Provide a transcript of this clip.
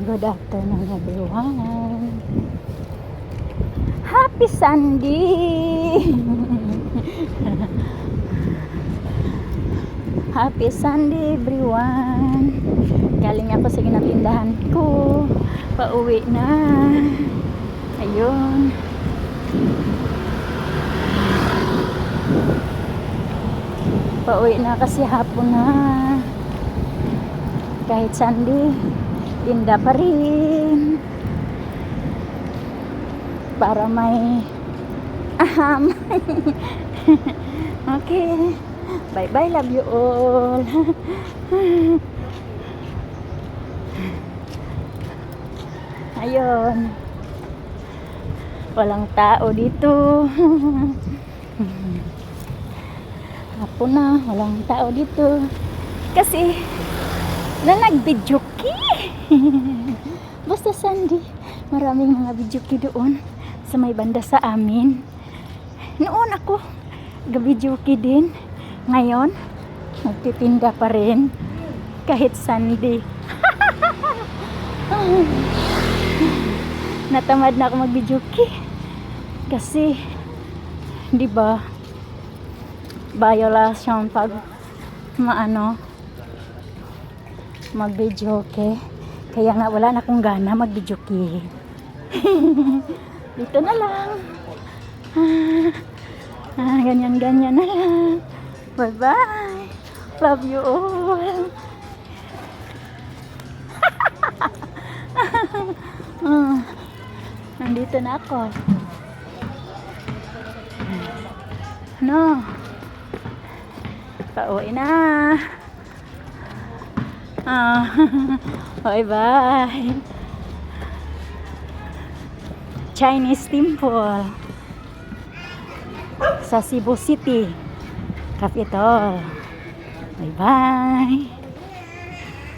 Good afternoon everyone. Happy Sunday. Happy Sunday everyone. Galing ako sa ginatindahan ko. Pauwi na. Ayun. Pauwi na kasi hapon na. Kahit Sunday, tinda pa rin. Para may aham. Okay. Bye-bye. Love you all. Ayun. Walang tao dito. Hapon na, walang tao dito. Kasi na nag-videoki. Basta Sunday, maraming mga videoki doon sa may banda sa amin. Noon ako ga-videoki din. Ngayon, magtitinda pa rin kahit Sunday. Natamad na ako mag-videoki kasi di ba violation pag mag-videoke. Kaya nga wala na akong gana mag-videoke. Dito na lang. Ganyan na lang. Bye-bye. Love you all. Nandito na ako. Pauwi na. Bye-bye. Chinese Temple sa Cebu City, capital. Bye-bye.